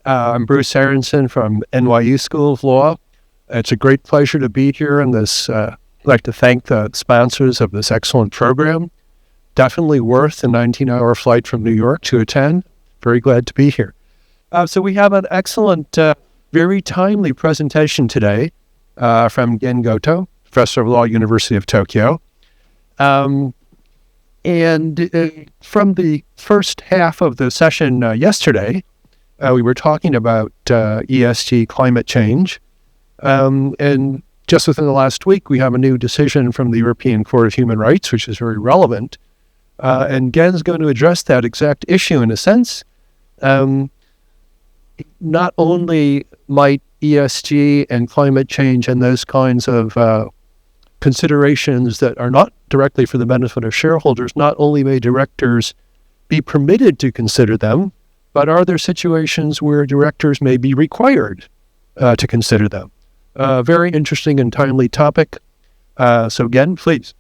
I'm Bruce Aronson from NYU School of Law. It's a great pleasure to be here in this. I'd like to thank the sponsors of this excellent program. Definitely worth the 19-hour flight from New York to attend. Very glad to be here. So we have an excellent, very timely presentation today from Gen Goto, Professor of Law, University of Tokyo. And from the first half of the session yesterday, we were talking about ESG climate change. And just within the last week, we have a new decision from the European Court of Human Rights, which is very relevant. And Gen's going to address that exact issue in a sense. Not only might ESG and climate change and those kinds of considerations that are not directly for the benefit of shareholders, not only may directors be permitted to consider them, but are there situations where directors may be required to consider them? Very interesting and timely topic. So Gen, please.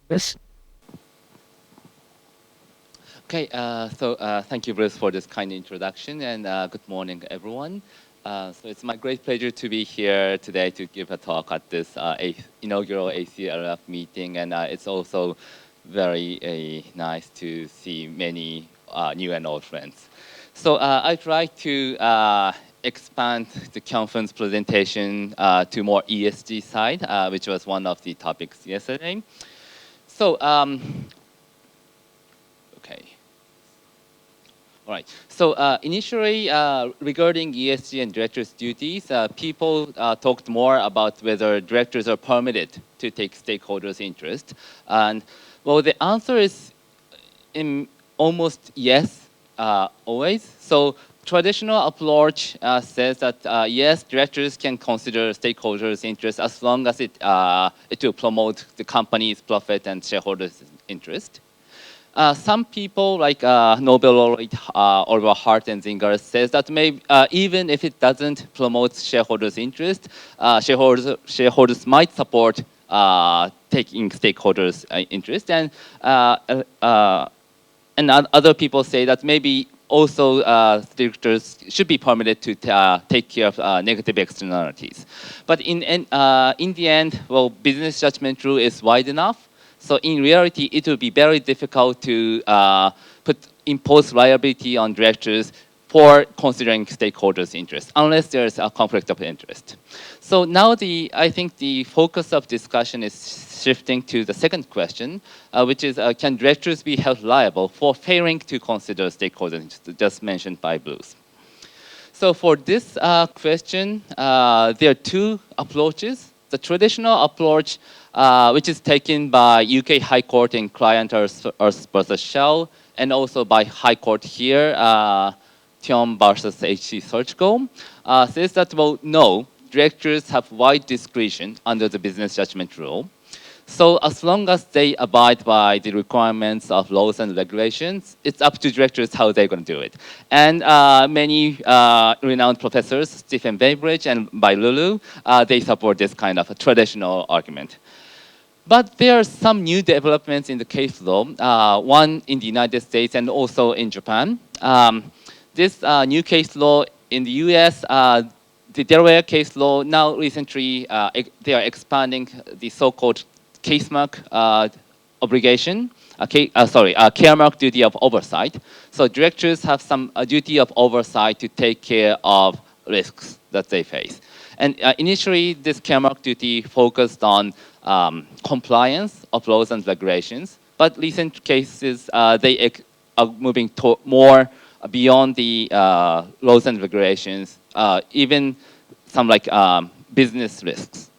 Yes. Okay, thank you, Bruce, for this kind introduction, and good morning, everyone. So it's my great pleasure to be here today to give a talk at this inaugural ACLF meeting, and it's also very nice to see many new and old friends. So I try to expand the conference presentation to more ESG side, which was one of the topics yesterday. So, okay. All right. So initially, regarding ESG and directors' duties, people talked more about whether directors are permitted to take stakeholders' interest. And well, the answer is almost yes, always. So traditional approach says that yes, directors can consider stakeholders' interest as long as it will promote the company's profit and shareholders' interest. Some people, like Nobel laureate Oliver Hart and Zinger, says that maybe even if it doesn't promote shareholders' interest, shareholders might support taking stakeholders' interest, and other people say that maybe also directors should be permitted to take care of negative externalities. But in the end, well, business judgment rule is wide enough. So in reality, it will be very difficult to impose liability on directors for considering stakeholders' interests, unless there's a conflict of interest. So now I think the focus of discussion is shifting to the second question, which is can directors be held liable for failing to consider stakeholders' interests, just mentioned by Bruce. So for this question, there are two approaches. The traditional approach, which is taken by UK High Court in Client Earth versus Shell, and also by High Court here, Tiom versus HC Surgical, says that, well, no, directors have wide discretion under the business judgment rule. So as long as they abide by the requirements of laws and regulations, it's up to directors how they're going to do it. And many renowned professors, Stephen Baybridge and by Lulu, they support this kind of a traditional argument. But there are some new developments in the case law, one in the United States and also in Japan. This new case law in the US, the Delaware case law, now recently they are expanding the so-called case mark obligation, care mark duty of oversight. So directors have some duty of oversight to take care of risks that they face. And initially, this care mark duty focused on compliance of laws and regulations. But recent cases, they are moving more beyond the laws and regulations, even some like business risks.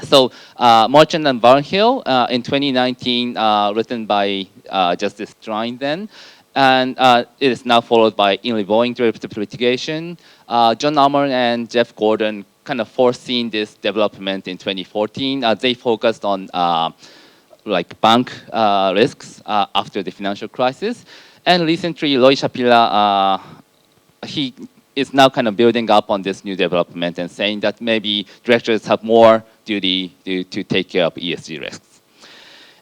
So Merchant and Barnhill in 2019, written by Justice Strine then, and it is now followed by In Revolving Derivative Litigation. John Amon and Jeff Gordon kind of foreseen this development in 2014. They focused on like bank risks after the financial crisis. And recently, Roy Shapira, he is now kind of building up on this new development and saying that maybe directors have more duty to take care of ESG risks.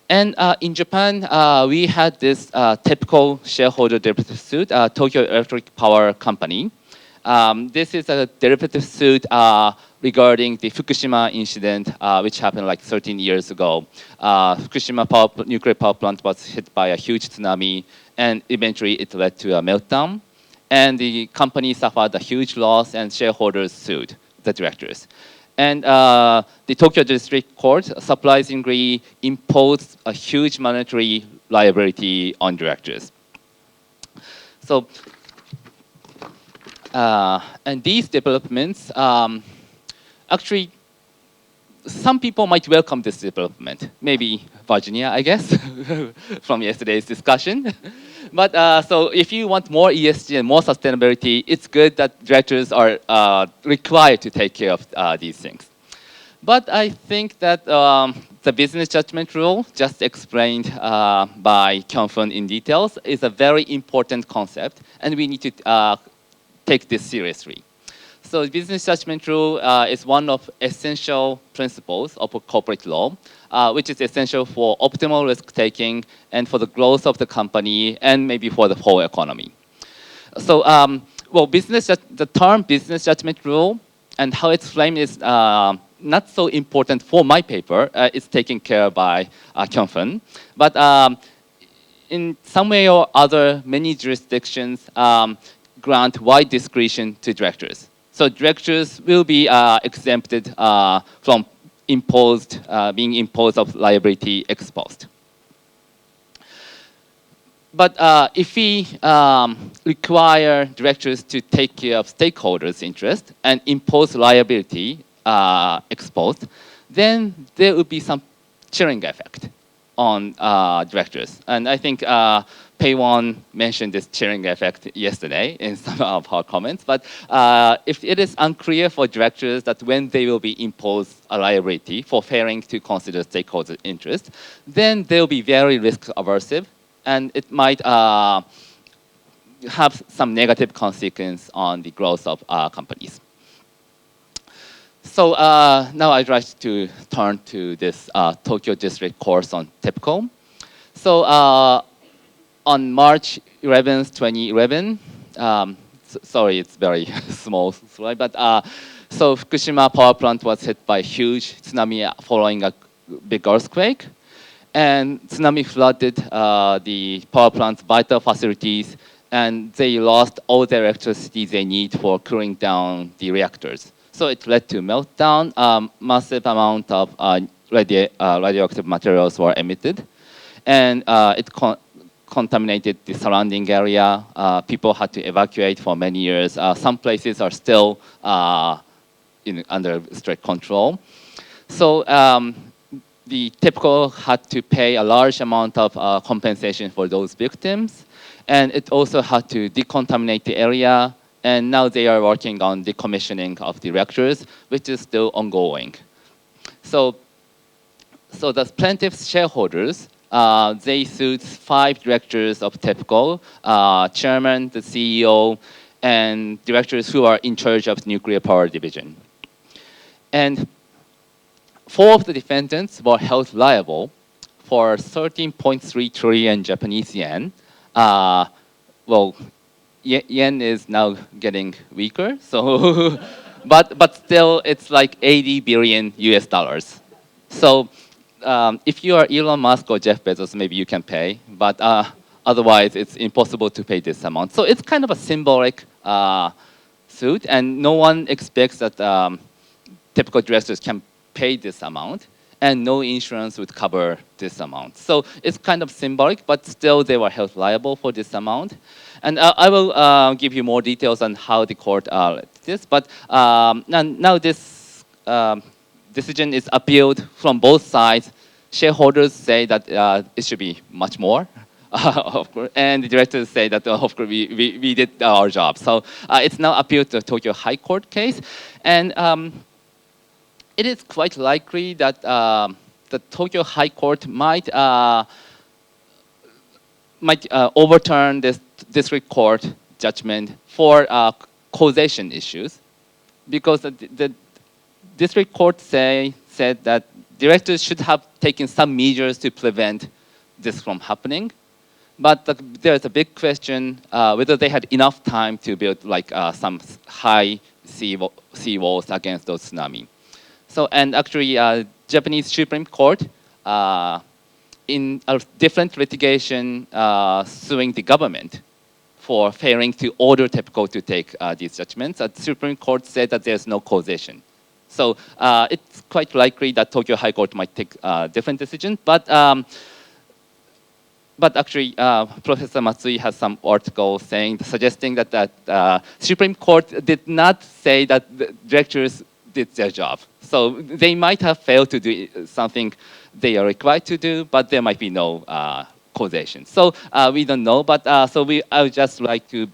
And in Japan, we had this typical shareholder derivative suit, Tokyo Electric Power Company. This is a derivative suit regarding the Fukushima incident, which happened like 13 years ago. Fukushima nuclear power plant was hit by a huge tsunami, and eventually it led to a meltdown. And the company suffered a huge loss, and shareholders sued the directors. And the Tokyo District Court surprisingly imposed a huge monetary liability on directors. So, and these developments, actually, some people might welcome this development. Maybe Virginia, I guess, from yesterday's discussion. But so if you want more ESG and more sustainability, it's good that directors are required to take care of these things. But I think that the business judgment rule, just explained by Kyung-Fun in details, is a very important concept, and we need to take this seriously. So the business judgment rule is one of essential principles of corporate law, which is essential for optimal risk-taking and for the growth of the company and maybe for the whole economy. So, well, the term business judgment rule and how it's framed is not so important for my paper. It's taken care of by Kyung-Fun. But in some way or other, many jurisdictions grant wide discretion to directors. So directors will be exempted from being imposed of liability ex post. But if we require directors to take care of stakeholders' interest and impose liability ex post, then there would be some chilling effect on directors. And I think Pei-won mentioned this chilling effect yesterday in some of her comments. But if it is unclear for directors that when they will be imposed a liability for failing to consider stakeholder interest, then they'll be very risk aversive, and it might have some negative consequence on the growth of companies. So now I'd like to turn to this Tokyo District course on TEPCO. So on March 11th, 2011, sorry, it's very small slide, but so Fukushima power plant was hit by a huge tsunami following a big earthquake. And tsunami flooded the power plant's vital facilities, and they lost all the electricity they need for cooling down the reactors. So it led to meltdown. Massive amount of radioactive materials were emitted, and it contaminated the surrounding area. People had to evacuate for many years. Some places are still under strict control. So the TEPCO had to pay a large amount of compensation for those victims, and it also had to decontaminate the area. And now they are working on decommissioning of the reactors, which is still ongoing. So the plaintiff's shareholders, they sued 5 directors of TEPCO, chairman, the CEO, and directors who are in charge of the nuclear power division. And 4 of the defendants were held liable for 13.3 trillion Japanese yen. Well, yen is now getting weaker, so but still it's like 80 billion US dollars. So if you are Elon Musk or Jeff Bezos, maybe you can pay, but otherwise it's impossible to pay this amount. So it's kind of a symbolic suit, and no one expects that TEPCO directors can pay this amount, and no insurance would cover this amount. So it's kind of symbolic, but still they were held liable for this amount. And I will give you more details on how the court did this. But now this decision is appealed from both sides. Shareholders say that it should be much more, of course, and the directors say that of course we did our job. So it's now appealed to the Tokyo High Court case, and it is quite likely that the Tokyo High Court might overturn this district court judgment for causation issues, because the district court said that directors should have taken some measures to prevent this from happening. But there's a big question whether they had enough time to build like some high sea walls against those tsunami. So, and actually, Japanese Supreme Court, in a different litigation, suing the government for failing to order TEPCO to take these judgments, the Supreme Court said that there's no causation. So it's quite likely that Tokyo High Court might take a different decision, but actually, Professor Matsui has some article suggesting that Supreme Court did not say that the directors did their job. So they might have failed to do something they are required to do, but there might be no causation. So we don't know, but I would just like to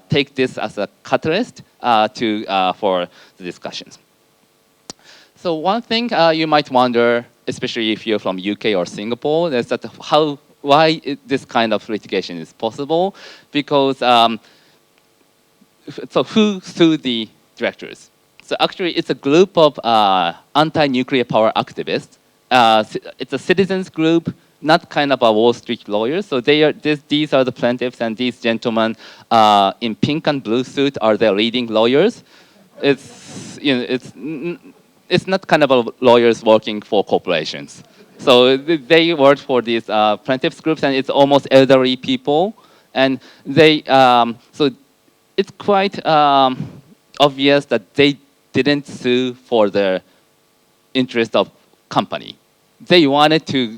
take this as a catalyst for the discussions. So one thing you might wonder, especially if you're from UK or Singapore, is that why this kind of litigation is possible, because so who sued the directors? So actually, it's a group of anti-nuclear power activists. It's a citizens group, not kind of a Wall Street lawyers. So these are the plaintiffs, and these gentlemen in pink and blue suit are their leading lawyers. It's not kind of a lawyers working for corporations. So they work for these plaintiffs groups, and it's almost elderly people, and so it's quite obvious that they didn't sue for the interest of company. They wanted to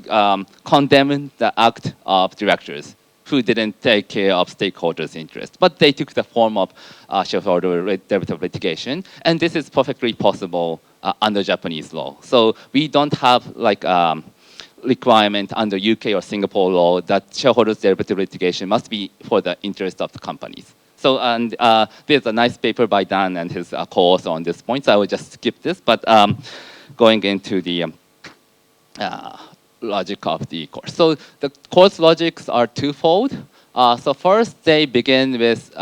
condemn the act of directors who didn't take care of stakeholders' interests, but they took the form of shareholder derivative litigation, and this is perfectly possible under Japanese law. So we don't have like requirement under UK or Singapore law that shareholders derivative litigation must be for the interest of the companies. So, and there's a nice paper by Dan and his co-author on this point, so I will just skip this, but going into the logic of the course. So the course logics are twofold. So first, they begin with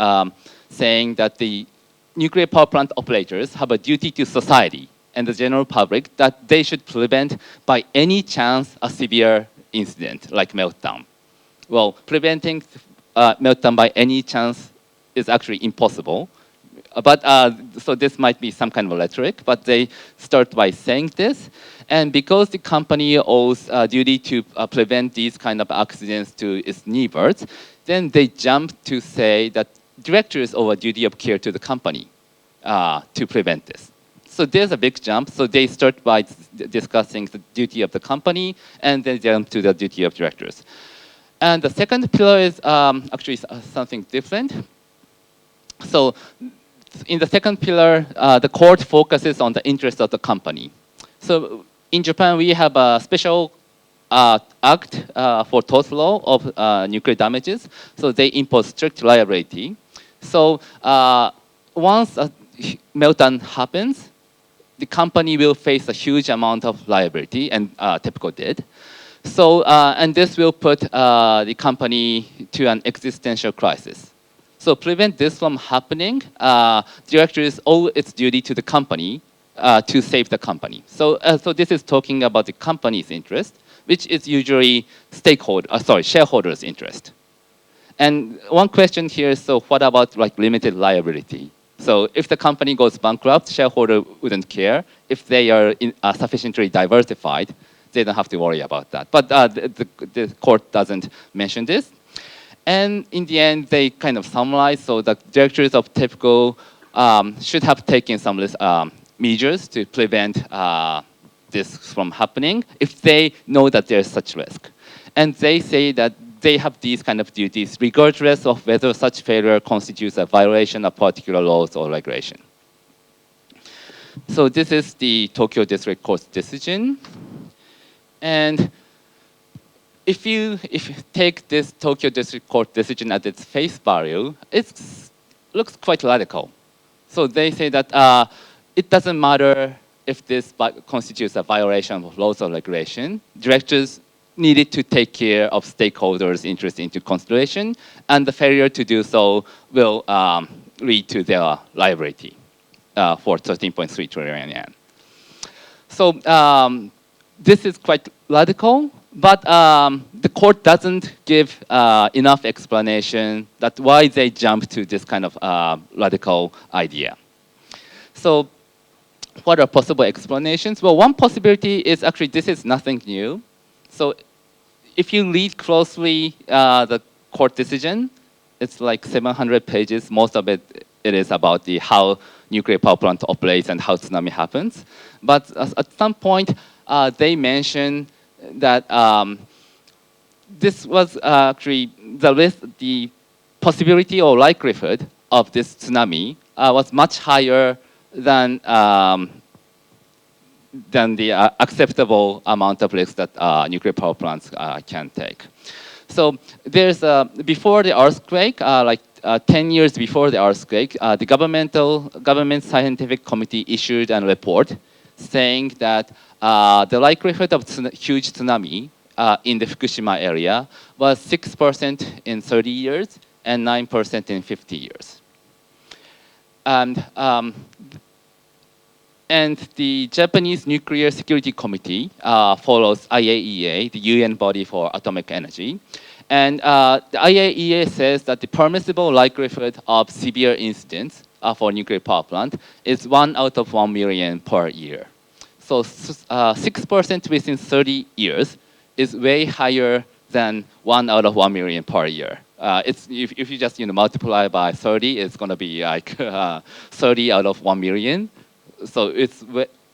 saying that the nuclear power plant operators have a duty to society and the general public that they should prevent by any chance a severe incident like meltdown. Well, preventing meltdown by any chance is actually impossible. But so this might be some kind of rhetoric, but they start by saying this. And because the company owes a duty to prevent these kind of accidents to its neighbors, then they jump to say that directors owe a duty of care to the company to prevent this. So there's a big jump. So they start by discussing the duty of the company, and then jump to the duty of directors. And the second pillar is actually something different. So in the second pillar, the court focuses on the interest of the company. So in Japan, we have a special act for tort law of nuclear damages. So they impose strict liability. So once a meltdown happens, the company will face a huge amount of liability, and TEPCO did. So, and this will put the company to an existential crisis. So prevent this from happening, directors owe its duty to the company to save the company. So, so this is talking about the company's interest, which is usually shareholders' interest. And one question here is, so what about like limited liability? So if the company goes bankrupt, shareholder wouldn't care. If they are sufficiently diversified, they don't have to worry about that. But the court doesn't mention this. And in the end, they kind of summarize. So the directors of TEPCO should have taken some measures to prevent this from happening if they know that there's such risk. And they say that they have these kind of duties regardless of whether such failure constitutes a violation of particular laws or regulation. So this is the Tokyo District Court's decision. And if you take this Tokyo District Court decision at its face value, it looks quite radical. So they say that it doesn't matter if this constitutes a violation of laws or regulation. Directors needed to take care of stakeholders' interest into consideration, and the failure to do so will lead to their liability for 13.3 trillion yen. So this is quite radical, but the court doesn't give enough explanation that why they jump to this kind of radical idea. So what are possible explanations? Well, one possibility is actually this is nothing new. So if you read closely the court decision, it's like 700 pages. Most of it is about how nuclear power plant operates and how tsunami happens. But at some point, they mention that this was actually the possibility or likelihood of this tsunami was much higher than the acceptable amount of risk that nuclear power plants can take. So there's before the earthquake, 10 years before the earthquake, the government scientific committee issued a report saying that the likelihood of huge tsunami in the Fukushima area was 6% in 30 years and 9% in 50 years. And the Japanese Nuclear Security Committee follows IAEA, the UN body for atomic energy. And the IAEA says that the permissible likelihood of severe incidents for nuclear power plant is 1 out of 1 million per year. So 6% within 30 years is way higher than 1 out of 1 million per year. If you just multiply by 30, it's going to be like 30 out of 1 million. So it's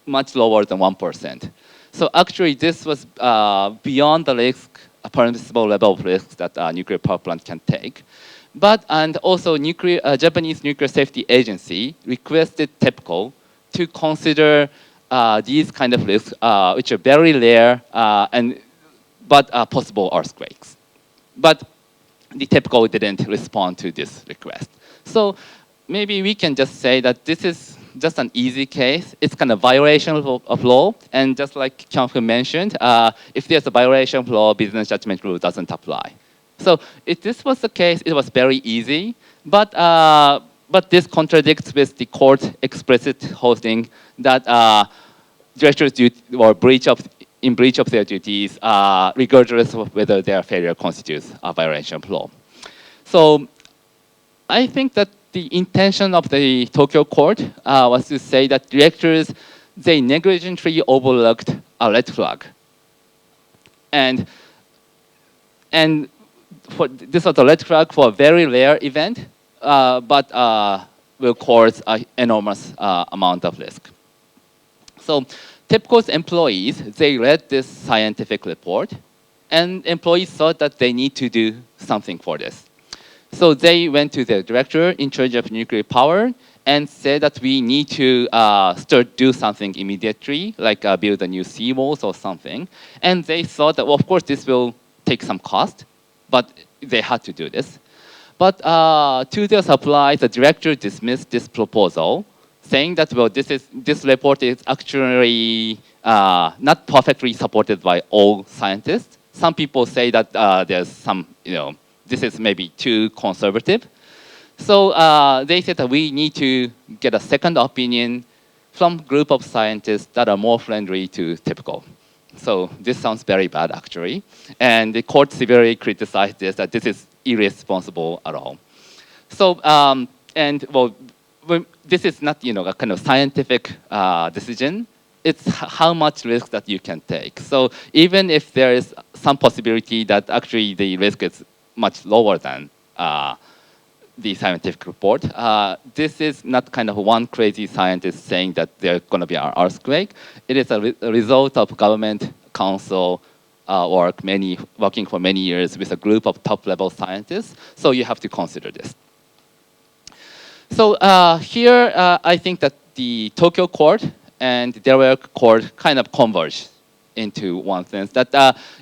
much lower than 1%. So actually, this was beyond the risk, a permissible level of risk that a nuclear power plant can take. And also, Japanese Nuclear Safety Agency requested TEPCO to consider these kind of risks, which are very rare but possible earthquakes. But the TEPCO didn't respond to this request. So maybe we can just say that this is just an easy case. It's kind of violation of law. And just like Kyung-Fu mentioned, if there's a violation of law, business judgment rule doesn't apply. So if this was the case, it was very easy. But this contradicts with the court explicit holding that directors were in breach of their duties, regardless of whether their failure constitutes a violation of law. So I think that the intention of the Tokyo court was to say that directors, they negligently overlooked a red flag. And this was a red flag for a very rare event, but will cause an enormous amount of risk. So TEPCO's employees, they read this scientific report, and employees thought that they need to do something for this. So they went to the director in charge of nuclear power and said that we need to do something immediately, like build a new seawalls or something. And they thought that, well, of course, this will take some cost, but they had to do this. But to their surprise, the director dismissed this proposal, saying that, well, this report is actually not perfectly supported by all scientists. Some people say that there's some, this is maybe too conservative. So they said that we need to get a second opinion from a group of scientists that are more friendly to TEPCO. So this sounds very bad, actually. And the court severely criticized this, that this is irresponsible at all. So, this is not, a kind of scientific decision. It's how much risk that you can take. So even if there is some possibility that actually the risk is much lower than the scientific report, this is not kind of one crazy scientist saying that there's going to be an earthquake. It is a result of government council working for many years with a group of top-level scientists. So you have to consider this. So here, I think that the Tokyo court and the Delaware court kind of converge into one sense that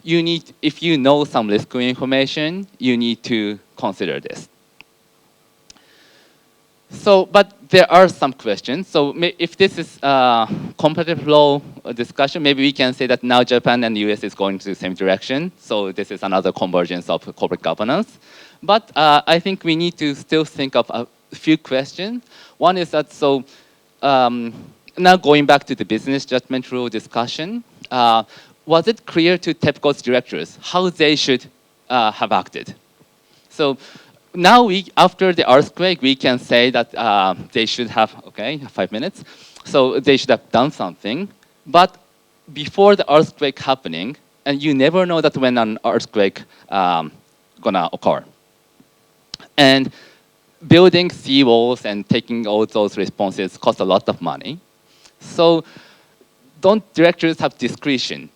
if you know some risk information, you need to consider this. So, but there are some questions. So if this is a competitive law discussion, maybe we can say that now Japan and the US is going to the same direction. So this is another convergence of corporate governance. But I think we need to still think of a few questions. One is that, so now going back to the business judgment rule discussion, was it clear to TEPCO's directors how they should have acted? So now after the earthquake, we can say that they should have, okay, 5 minutes. So they should have done something. But before the earthquake happening, and you never know that when an earthquake gonna occur. And building seawalls and taking all those responses cost a lot of money. So don't directors have discretion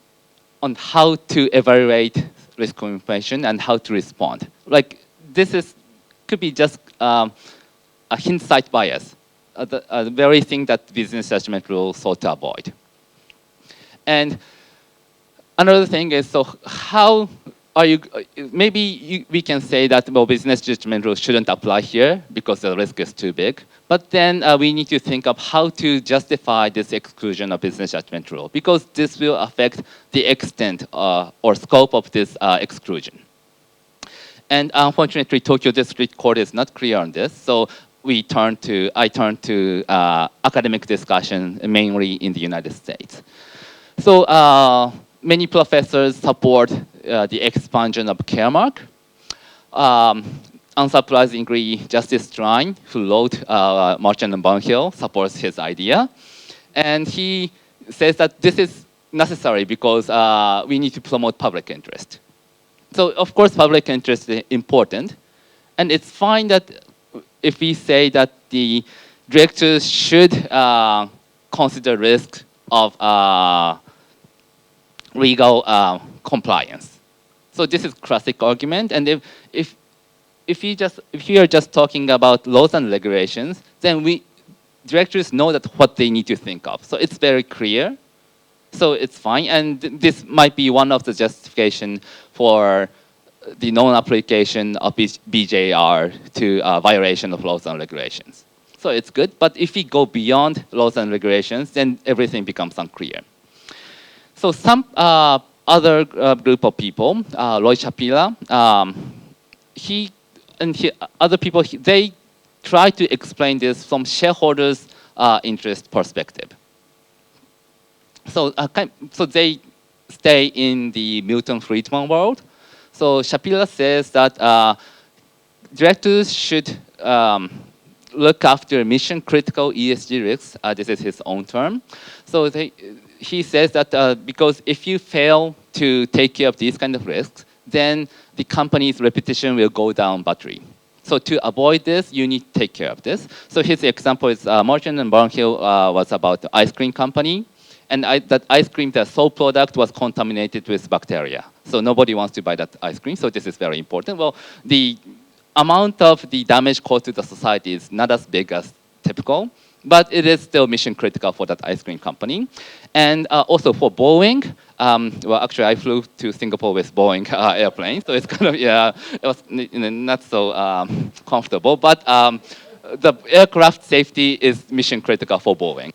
on how to evaluate risk information and how to respond? Like this could be just a hindsight bias, the very thing that business judgment rule sought to avoid. And another thing is, so how are you, we can say that, well, business judgment rule shouldn't apply here because the risk is too big. But then we need to think of how to justify this exclusion of business judgment rule, because this will affect the extent or scope of this exclusion. And unfortunately, Tokyo District Court is not clear on this. So I turned to academic discussion, mainly in the United States. So many professors support the expansion of Caremark. Unsurprisingly, Justice Strine, who wrote Merchant and Burnhill, supports his idea. And he says that this is necessary because we need to promote public interest. So of course, public interest is important. And it's fine that if we say that the directors should consider risk of legal compliance. So this is classic argument. And if you are just talking about laws and regulations, then directors know that what they need to think of. So it's very clear. So it's fine. And this might be one of the justification for the non-application of BJR to violation of laws and regulations. So it's good. But if we go beyond laws and regulations, then everything becomes unclear. So some other group of people, Roy Shapira, other people, they try to explain this from shareholders' interest perspective. So, so they stay in the Milton Friedman world. So Shapira says that directors should look after mission-critical ESG risks. This is his own term. So he says that because if you fail to take care of these kind of risks, then the company's reputation will go down badly. So to avoid this, you need to take care of this. So his example is Merchant and Burnhill was about the ice cream company. And that ice cream, the sole product was contaminated with bacteria. So nobody wants to buy that ice cream. So this is very important. Well, the amount of the damage caused to the society is not as big as typical, but it is still mission critical for that ice cream company. And also for Boeing, well, actually I flew to Singapore with Boeing airplane, so it's kind of, yeah, it was not so comfortable, but the aircraft safety is mission critical for Boeing.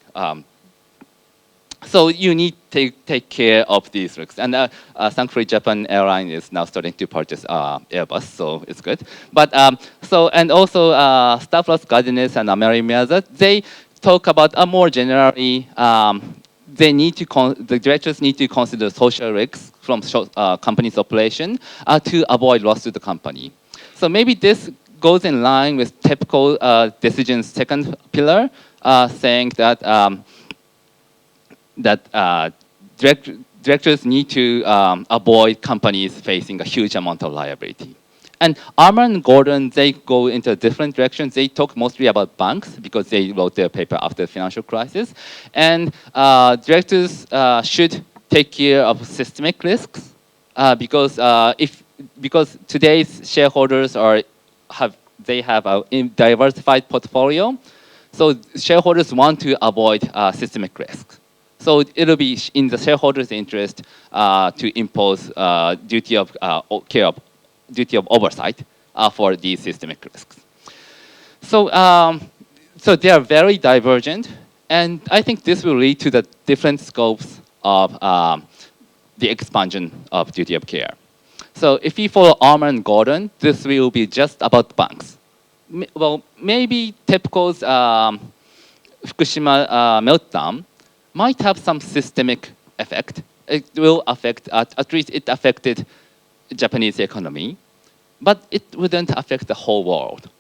So you need to take care of these risks. And thankfully, Japan Airlines is now starting to purchase Airbus, so it's good. But and also Staff Loss Guidance and Amerimiyaza, they talk about more generally, the directors need to consider social risks from company's operation to avoid loss to the company. So maybe this goes in line with typical decision's second pillar, saying that directors need to avoid companies facing a huge amount of liability. And Armour and Gordon, they go into different directions. They talk mostly about banks because they wrote their paper after the financial crisis. And directors should take care of systemic risks because today's shareholders have a diversified portfolio. So shareholders want to avoid systemic risks. So it'll be in the shareholders' interest to impose duty of oversight for these systemic risks. So, so they are very divergent, and I think this will lead to the different scopes of the expansion of duty of care. So if we follow Armour and Gordon, this will be just about banks. well, maybe TEPCO's Fukushima meltdown might have some systemic effect. It will affect, at least it affected Japanese economy, but it wouldn't affect the whole world.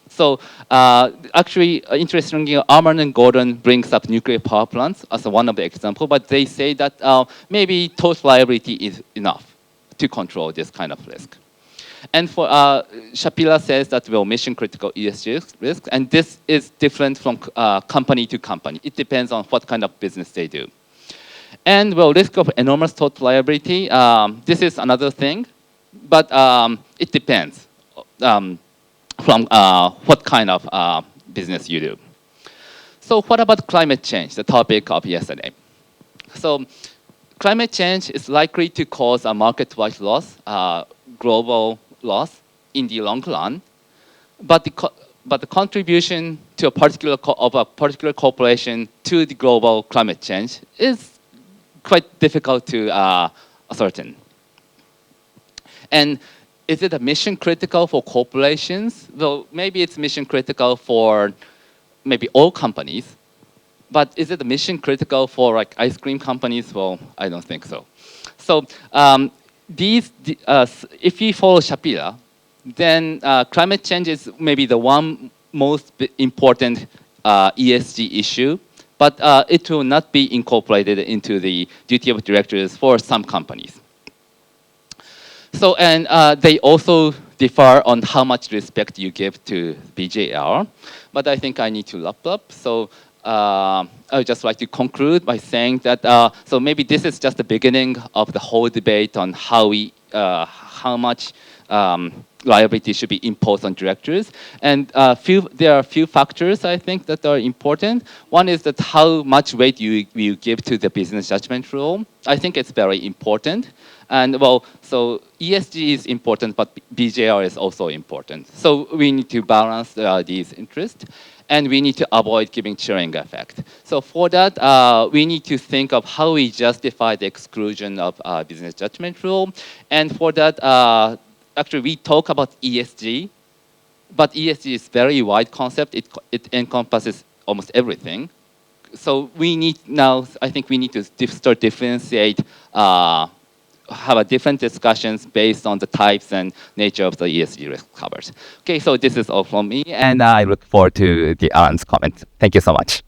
So actually, interestingly, Aronson and Gordon brings up nuclear power plants as one of the examples, but they say that maybe total liability is enough to control this kind of risk. And for Shapira says that well, mission critical ESG risk, and this is different from company to company. It depends on what kind of business they do. And well, risk of enormous total liability, this is another thing, but it depends from what kind of business you do. So what about climate change, the topic of yesterday? So climate change is likely to cause a market-wide loss, global loss in the long run, but the contribution to a particular corporation to the global climate change is quite difficult to ascertain. And is it a mission critical for corporations? Well, maybe it's mission critical for maybe all companies, but is it a mission critical for like ice cream companies? Well, I don't think so. So if we follow Shapira, then climate change is maybe the one most important ESG issue, but it will not be incorporated into the duty of directors for some companies. So, and they also differ on how much respect you give to BJR, but I think I need to wrap up. So I would just like to conclude by saying that, so maybe this is just the beginning of the whole debate on how much liability should be imposed on directors. And there are a few factors I think that are important. One is that how much weight you give to the business judgment rule. I think it's very important. And well, so ESG is important, but BJR is also important. So we need to balance these interests, and we need to avoid giving chilling effect. So for that, we need to think of how we justify the exclusion of business judgment rule. And for that, actually, we talk about ESG, but ESG is a very wide concept. It encompasses almost everything. So we need now, I think we need to start differentiate, have a different discussions based on the types and nature of the ESG risk covers. Okay, so this is all from me, and I look forward to the Alan's comment. Thank you so much.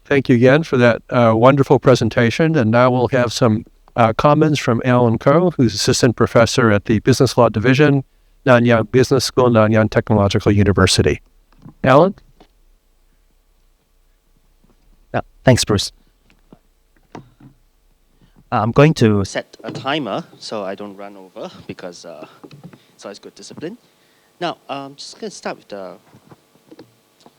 Thank you again for that wonderful presentation. And now we'll have some comments from Alan Koh, who's Assistant Professor at the Business Law Division, Nanyang Business School, Nanyang Technological University. Alan? Thanks, Bruce. I'm going to set a timer so I don't run over because it's always good discipline. Now, I'm just going to start with the...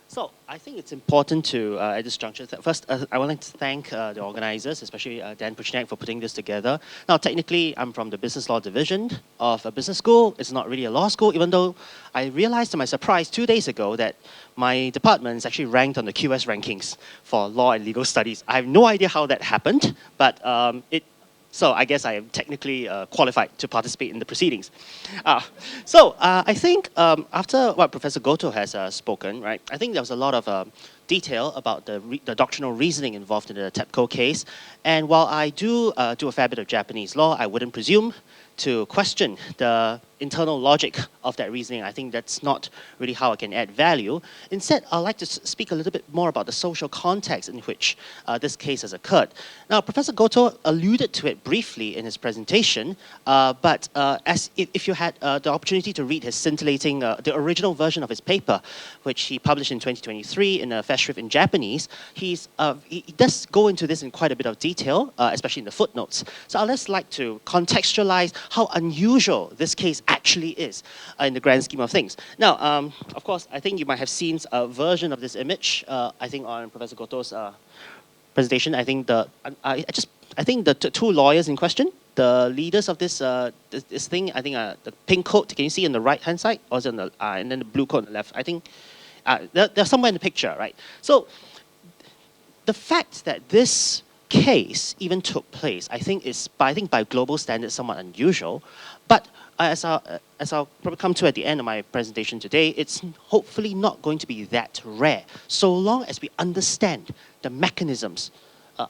So I think it's important to, at this juncture, first, I would like to thank the organizers, especially Dan Puchniak, for putting this together. Now, technically, I'm from the Business Law Division of a business school. It's not really a law school, even though I realized to my surprise 2 days ago that my department is actually ranked on the QS rankings for law and legal studies. I have no idea how that happened, but so I guess I am technically qualified to participate in the proceedings. I think after what Professor Goto has spoken, right, I think there was a lot of detail about the doctrinal reasoning involved in the TEPCO case. And while I do a fair bit of Japanese law, I wouldn't presume to question the internal logic of that reasoning. I think that's not really how I can add value. Instead, I'd like to speak a little bit more about the social context in which this case has occurred. Now, Professor Goto alluded to it briefly in his presentation, but if you had the opportunity to read his scintillating, the original version of his paper, which he published in 2023 in a festschrift in Japanese, he does go into this in quite a bit of detail, especially in the footnotes. So I'd just like to contextualize how unusual this case actually is in the grand scheme of things. Now, of course, I think you might have seen a version of this image, I think on Professor Goto's presentation. I think the two lawyers in question, the leaders of this this thing, I think the pink coat, can you see on the right-hand side? Or is it on the, and then the blue coat on the left? I think they're somewhere in the picture, right? So the fact that this case even took place, I think by global standards somewhat unusual, but as I'll probably come to at the end of my presentation today, it's hopefully not going to be that rare, so long as we understand the mechanisms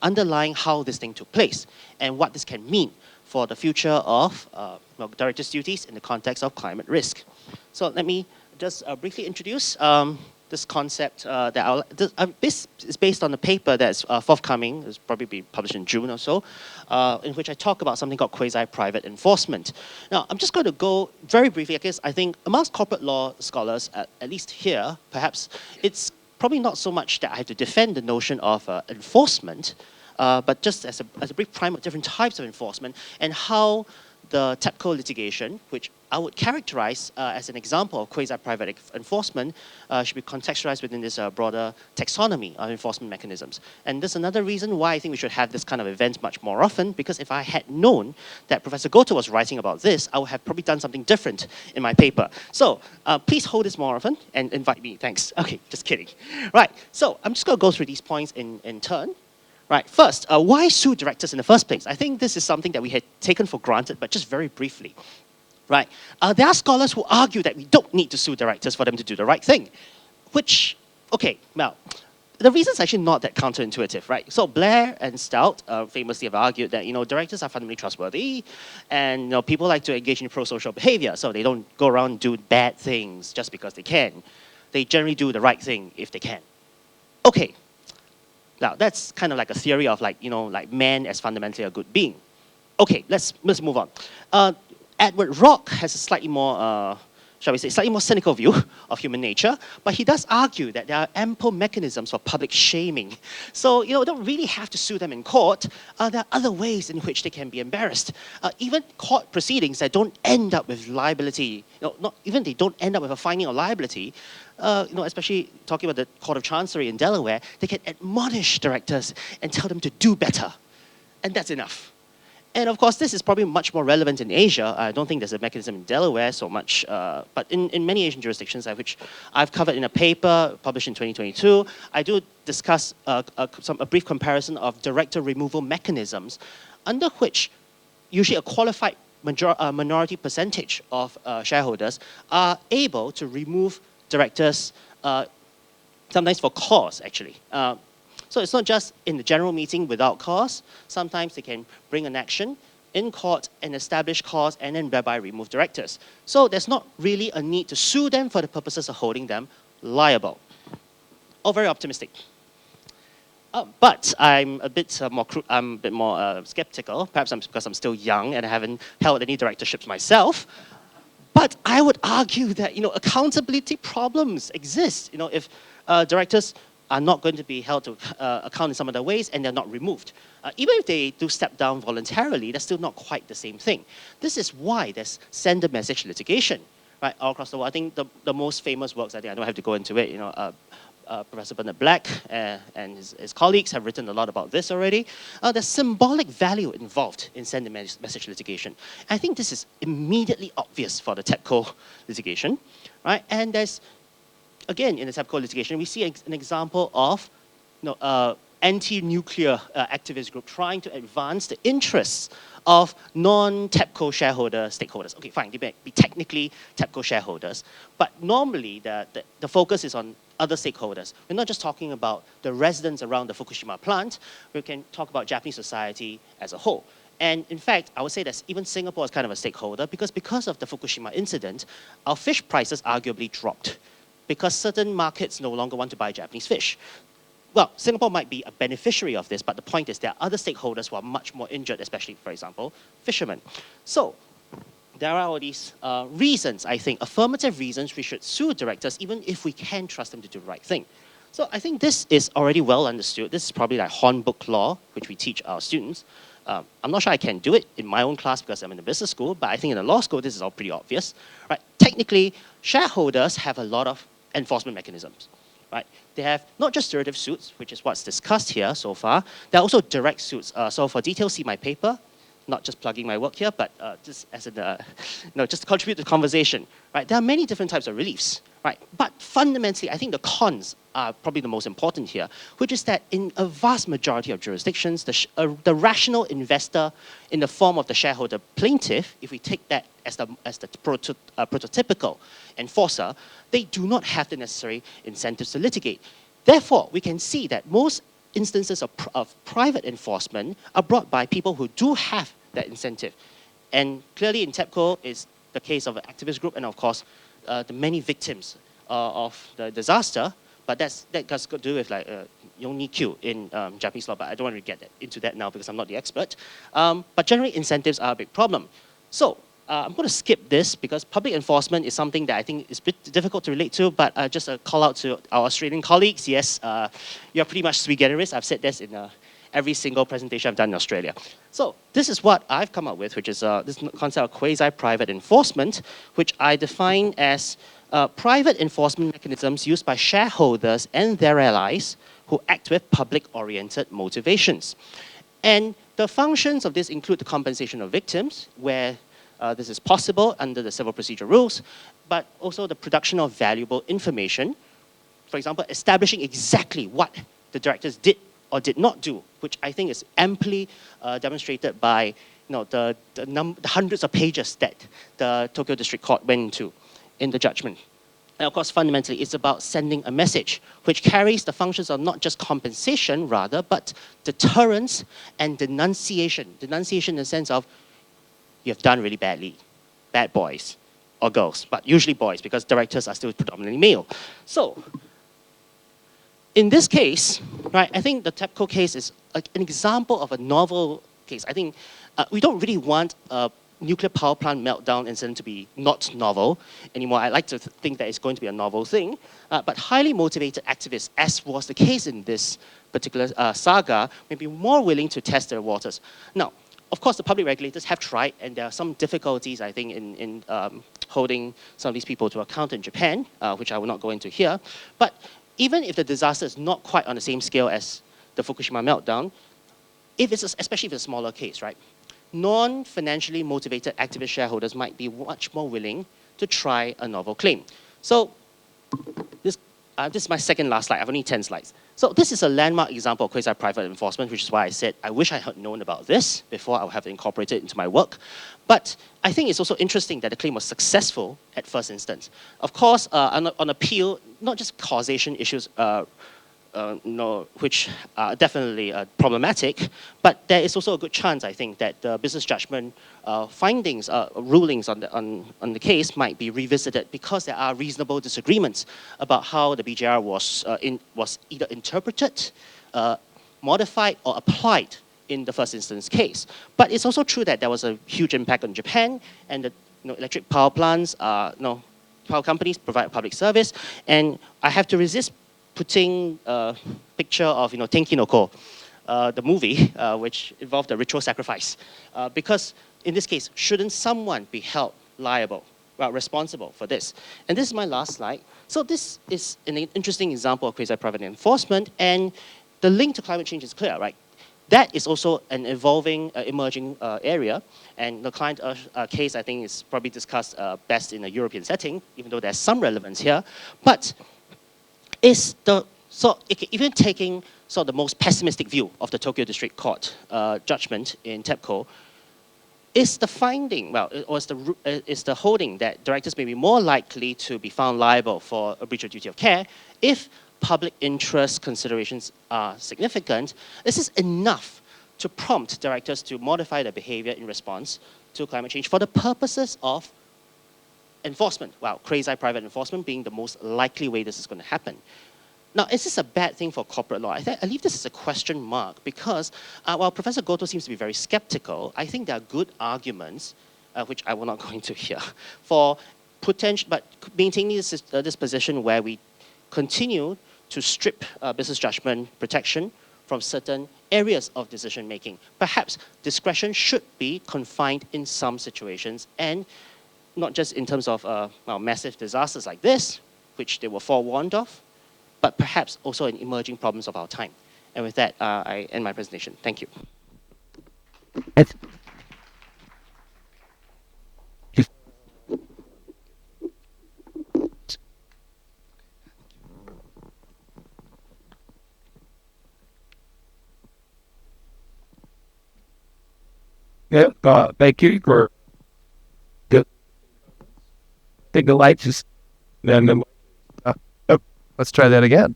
underlying how this thing took place and what this can mean for the future of directors' duties in the context of climate risk. So let me just briefly introduce this concept this is based on a paper that's forthcoming. It's probably be published in June or so, in which I talk about something called quasi-private enforcement. Now, I'm just going to go very briefly, I guess, I think amongst corporate law scholars, at least here, perhaps, it's probably not so much that I have to defend the notion of enforcement, but just as a brief primer of different types of enforcement and how the TEPCO litigation, which I would characterize as an example of quasi-private enforcement, should be contextualized within this broader taxonomy of enforcement mechanisms. And this is another reason why I think we should have this kind of event much more often, because if I had known that Professor Goto was writing about this, I would have probably done something different in my paper. So please hold this more often and invite me. Thanks. Okay, just kidding. Right, so I'm just going to go through these points in turn. Right, first, why sue directors in the first place? I think this is something that we had taken for granted, but just very briefly. Right, there are scholars who argue that we don't need to sue directors for them to do the right thing, which, okay, well, the reason is actually not that counterintuitive, right? So Blair and Stout famously have argued that, directors are fundamentally trustworthy, and people like to engage in pro-social behavior, so they don't go around and do bad things just because they can. They generally do the right thing if they can. Okay. Now, that's kind of like a theory of like man as fundamentally a good being. Okay, let's move on. Edward Rock has a slightly more, shall we say, slightly more cynical view of human nature, but he does argue that there are ample mechanisms for public shaming. So, don't really have to sue them in court. There are other ways in which they can be embarrassed. Even court proceedings that don't end up with liability, not even they don't end up with a finding of liability, especially talking about the Court of Chancery in Delaware, they can admonish directors and tell them to do better. And that's enough. And of course, this is probably much more relevant in Asia. I don't think there's a mechanism in Delaware so much, but in many Asian jurisdictions, which I've covered in a paper published in 2022, I do discuss a brief comparison of director removal mechanisms under which usually a qualified minority percentage of shareholders are able to remove directors, sometimes for cause, actually. So it's not just in the general meeting without cause. Sometimes they can bring an action in court and establish cause and then thereby remove directors. So there's not really a need to sue them for the purposes of holding them liable. Or very optimistic. But I'm a bit more skeptical, perhaps because I'm still young and I haven't held any directorships myself. But I would argue that accountability problems exist. If directors are not going to be held to account in some other ways and they're not removed. Even if they do step down voluntarily, that's still not quite the same thing. This is why there's send a message litigation, right, all across the world. I think the most famous works, I don't have to go into it, Professor Bernard Black and his colleagues have written a lot about this already. There's symbolic value involved in send a message litigation. I think this is immediately obvious for the TEPCO litigation, right? And there's again, in the TEPCO litigation, we see an example of anti-nuclear activist group trying to advance the interests of non-TEPCO shareholder stakeholders. Okay, fine, they may be technically TEPCO shareholders, but normally the focus is on other stakeholders. We're not just talking about the residents around the Fukushima plant, we can talk about Japanese society as a whole. And in fact, I would say that even Singapore is kind of a stakeholder because of the Fukushima incident, our fish prices arguably dropped, because certain markets no longer want to buy Japanese fish. Well, Singapore might be a beneficiary of this, but the point is there are other stakeholders who are much more injured, especially, for example, fishermen. So there are all these reasons, I think, affirmative reasons we should sue directors even if we can trust them to do the right thing. So I think this is already well understood. This is probably like hornbook law, which we teach our students. I'm not sure I can do it in my own class because I'm in a business school, but I think in a law school, this is all pretty obvious. Right? Technically, shareholders have a lot of enforcement mechanisms, right? They have not just derivative suits, which is what's discussed here so far. There are also direct suits. So for details, see my paper. not just plugging my work here, but just as just to contribute to the conversation, right? There are many different types of reliefs, right? But fundamentally, I think the cons are probably the most important here, which is that in a vast majority of jurisdictions, the rational investor in the form of the shareholder plaintiff, if we take that as the prototypical enforcer, they do not have the necessary incentives to litigate. Therefore, we can see that most instances of private enforcement are brought by people who do have that incentive. And clearly in TEPCO is the case of an activist group and of course the many victims of the disaster, but that has got to do with like Yongnikyu in Japanese law, but I don't want to get into that now because I'm not the expert. But generally incentives are a big problem. So I'm going to skip this because public enforcement is something that I think is a bit difficult to relate to, but just a call out to our Australian colleagues. Yes, you're pretty much sui generis. I've said this in every single presentation I've done in Australia. So this is what I've come up with, which is this concept of quasi-private enforcement, which I define as private enforcement mechanisms used by shareholders and their allies who act with public-oriented motivations. And the functions of this include the compensation of victims, where this is possible under the civil procedure rules, but also the production of valuable information. For example, establishing exactly what the directors did or did not do, which I think is amply demonstrated by the hundreds of pages that the Tokyo District Court went into in the judgment. And of course, fundamentally, it's about sending a message which carries the functions of not just compensation, rather, but deterrence and denunciation. Denunciation in the sense of, you have done really badly, bad boys or girls, but usually boys because directors are still predominantly male. So, in this case, right, I think the TEPCO case is an example of a novel case. I think we don't really want a nuclear power plant meltdown incident to be not novel anymore. I like to think that it's going to be a novel thing, but highly motivated activists, as was the case in this particular saga, may be more willing to test their waters. Now, of course, the public regulators have tried, and there are some difficulties, I think, in holding some of these people to account in Japan, which I will not go into here. But even if the disaster is not quite on the same scale as the Fukushima meltdown, especially if it's a smaller case, right? Non-financially motivated activist shareholders might be much more willing to try a novel claim. So this is my second last slide. I have only 10 slides. So this is a landmark example of quasi-private enforcement, which is why I said I wish I had known about this before I would have incorporated it into my work. But I think it's also interesting that the claim was successful at first instance. Of course, on appeal, not just causation issues which are definitely problematic, but there is also a good chance, I think, that the business judgment findings, rulings on the case might be revisited because there are reasonable disagreements about how the BJR was either interpreted, modified, or applied in the first instance case. But it's also true that there was a huge impact on Japan, and the electric power plants, power companies provide public service, and I have to resist putting a picture of Tenki no Ko, the movie, which involved a ritual sacrifice. Because in this case, shouldn't someone be held liable, responsible for this? And this is my last slide. So this is an interesting example of quasi-private enforcement, and the link to climate change is clear, right? That is also an evolving, emerging area, and the client case, I think, is probably discussed best in a European setting, even though there's some relevance here. But even taking the most pessimistic view of the Tokyo District Court judgment in TEPCO, is the finding, is the holding that directors may be more likely to be found liable for a breach of duty of care if public interest considerations are significant. This is enough to prompt directors to modify their behavior in response to climate change for the purposes of enforcement. Quasi-private enforcement being the most likely way this is going to happen. Now, is this a bad thing for corporate law? I leave this as a question mark because while Professor Goto seems to be very skeptical, I think there are good arguments, which I will not go into here, for maintaining this position where we continue to strip business judgment protection from certain areas of decision making. Perhaps discretion should be confined in some situations, and not just in terms of massive disasters like this, which they were forewarned of, but perhaps also in emerging problems of our time. And with that, I end my presentation. Thank you. Yeah, thank you for the lights. Then Let's try that again.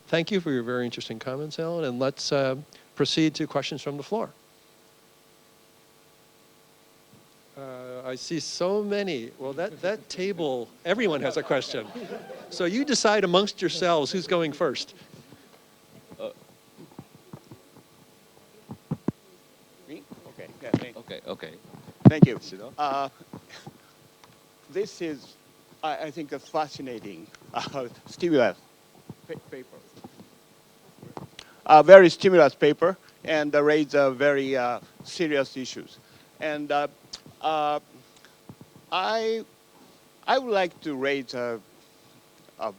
Thank you for your very interesting comments, Alan, and let's proceed to questions from the floor. I see so many. Well, that table, everyone has a question. So you decide amongst yourselves who's going first. Me? Okay. Yeah, Okay. thank you. This is, I think, a fascinating stimulus paper. A very stimulus paper, and raise very serious issues. And I would like to raise a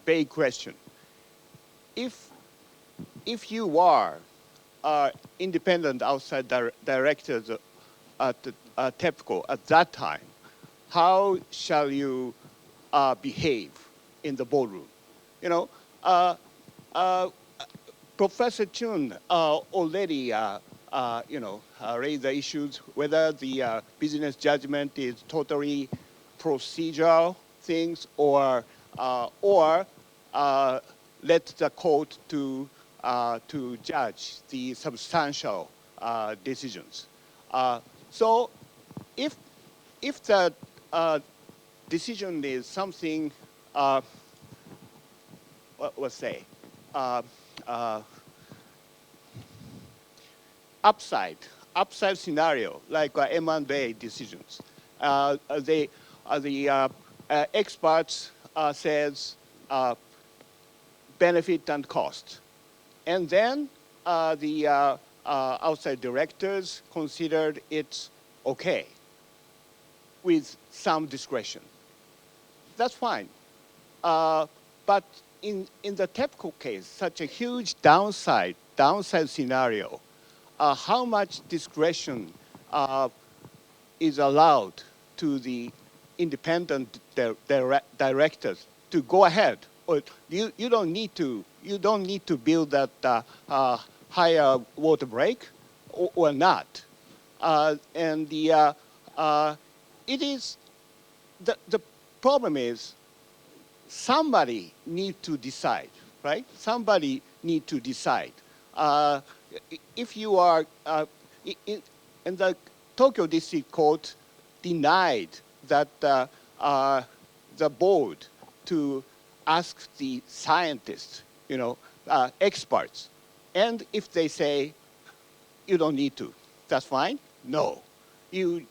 big question. If you are independent outside directors at TEPCO at that time, how shall you behave in the boardroom? You know, Professor Chun already raised the issues whether the business judgment is totally procedural things or let the court to judge the substantial decisions. So if the decision is something, let's say, upside scenario like M&A decisions, the experts says benefit and cost, and then the outside directors considered it's okay with some discretion. That's fine. But in the TEPCO case, such a huge downside scenario, how much discretion is allowed to the independent directors to go ahead? Or you don't need to build that higher water break or not. And it is the problem is somebody need to decide, right? Somebody need to decide. If you are in the Tokyo District Court denied that the board to ask the scientists, experts, and if they say you don't need to, that's fine. No, you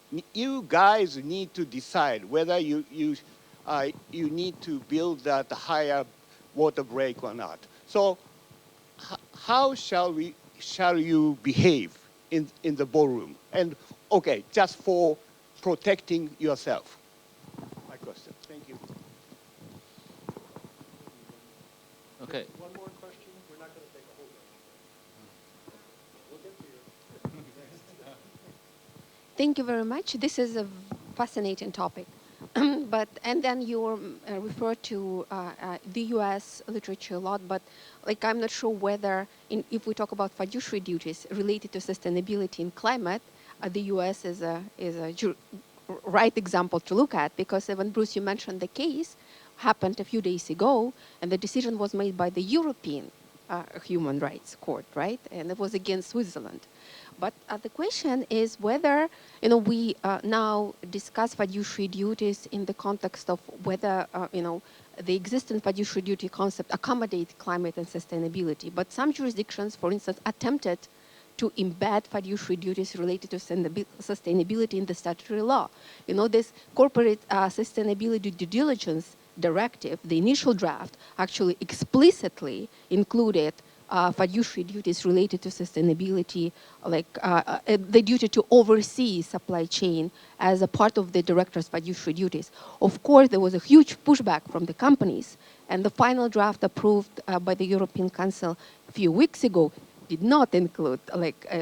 guys need to decide whether you need to build that higher water break or not. So how shall you behave in the ballroom? And okay, just for protecting yourself. My question. Thank you. Okay. One more question. We're not going to take a whole bunch. We'll get to you. Thank you very much. This is a fascinating topic. And then you refer to the U.S. literature a lot, but I'm not sure whether if we talk about fiduciary duties related to sustainability and climate, the U.S. is a right example to look at, because even Bruce, you mentioned the case happened a few days ago, and the decision was made by the European Human Rights Court, right? And it was against Switzerland. But the question is whether we now discuss fiduciary duties in the context of whether the existing fiduciary duty concept accommodate climate and sustainability. But some jurisdictions, for instance, attempted to embed fiduciary duties related to sustainability in the statutory law. This corporate sustainability due diligence directive, the initial draft, actually explicitly included fiduciary duties related to sustainability, like the duty to oversee supply chain as a part of the director's fiduciary duties. Of course, there was a huge pushback from the companies, and the final draft approved by the European Council a few weeks ago did not include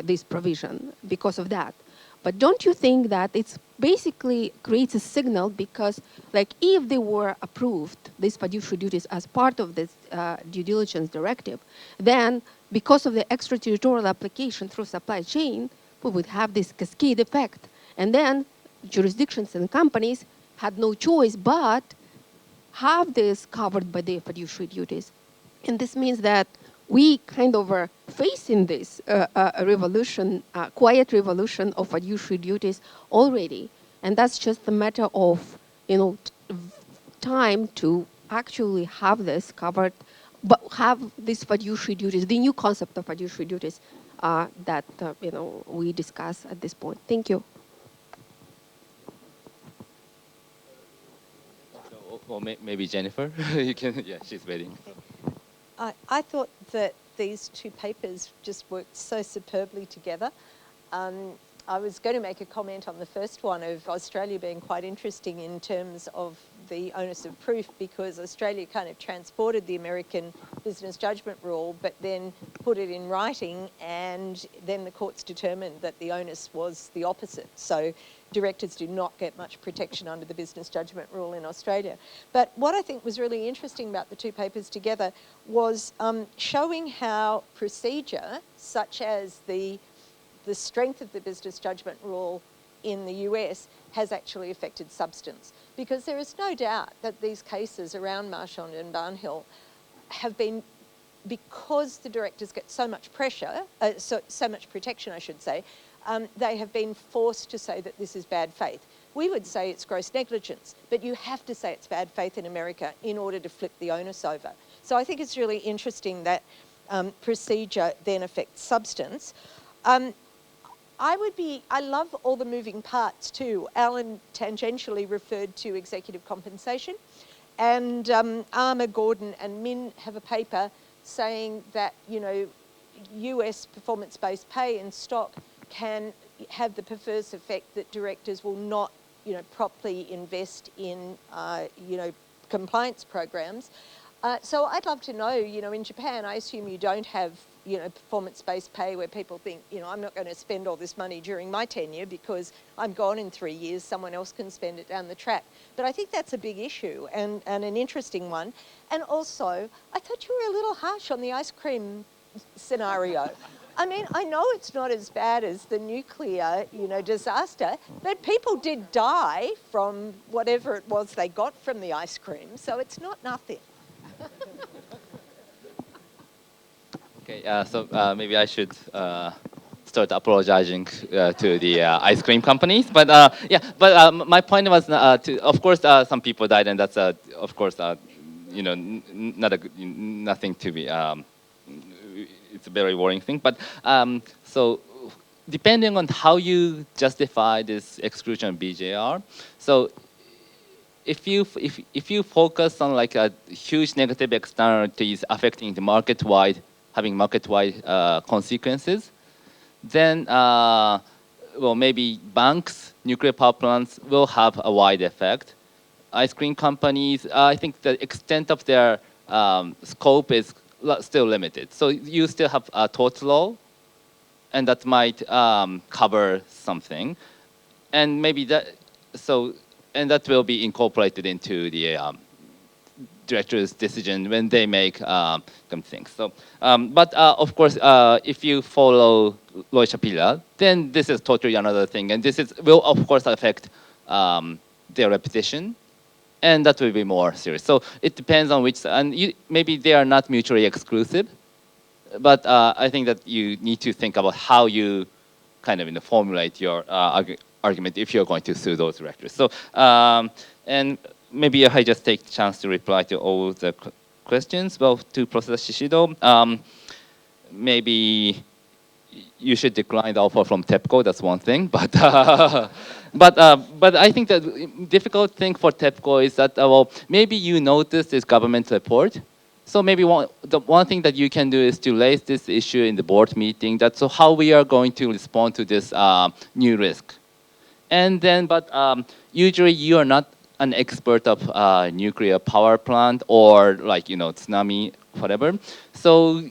this provision because of that. But don't you think that it's basically creates a signal, because if they were approved, these fiduciary duties, as part of this due diligence directive, then because of the extraterritorial application through supply chain, we would have this cascade effect. And then jurisdictions and companies had no choice but have this covered by their fiduciary duties. And this means that we kind of are facing this a revolution, quiet revolution of fiduciary duties already. And that's just a matter of, time to actually have this covered, but have these fiduciary duties, the new concept of fiduciary duties that, we discuss at this point. Thank you. Or maybe Jennifer, you can. Yeah, she's waiting. I thought that these two papers just worked so superbly together. I was going to make a comment on the first one of Australia being quite interesting in terms of the onus of proof, because Australia kind of transported the American business judgment rule but then put it in writing, and then the courts determined that the onus was the opposite. So directors do not get much protection under the business judgment rule in Australia. But what I think was really interesting about the two papers together was showing how procedure, such as the strength of the business judgment rule in the US, has actually affected substance. Because there is no doubt that these cases around Marchand and Barnhill have been, because the directors get so much pressure, so much protection, I should say, they have been forced to say that this is bad faith. We would say it's gross negligence, but you have to say it's bad faith in America in order to flip the onus over. So I think it's really interesting that procedure then affects substance. I love all the moving parts too. Alan tangentially referred to executive compensation, and Armour, Gordon and Min have a paper saying that, US performance-based pay and stock can have the perverse effect that directors will not, properly invest in, compliance programs. So I'd love to know, in Japan, I assume you don't have, performance-based pay where people think, I'm not going to spend all this money during my tenure because I'm gone in 3 years, someone else can spend it down the track. But I think that's a big issue and an interesting one. And also, I thought you were a little harsh on the ice cream scenario. I mean, I know it's not as bad as the nuclear, disaster, but people did die from whatever it was they got from the ice cream, so it's not nothing. Okay, so maybe I should start apologizing to the ice cream companies. But my point was, of course, some people died, and that's, of course, nothing to be. It's a very worrying thing. But so depending on how you justify this exclusion of BJR, so if you focus on like a huge negative externalities affecting the market-wide, having market-wide consequences, then maybe banks, nuclear power plants will have a wide effect. Ice cream companies, I think the extent of their scope is still limited. So you still have a tort law, and that might cover something, and maybe that and that will be incorporated into the director's decision when they make some things. So, but of course, if you follow Loy Shapira, then this is totally another thing, and this will of course affect their reputation, and that will be more serious. So it depends on which, and maybe they are not mutually exclusive, but I think that you need to think about how you kind of formulate your argument if you're going to sue those directors. So, and maybe I just take the chance to reply to all the questions. Well, to Professor Shishido, maybe you should decline the offer from TEPCO. That's one thing, but but I think the difficult thing for TEPCO is that maybe you noticed this government report. So maybe the one thing that you can do is to raise this issue in the board meeting. That's how we are going to respond to this new risk. And then, but usually you are not an expert of nuclear power plant or like tsunami, whatever. So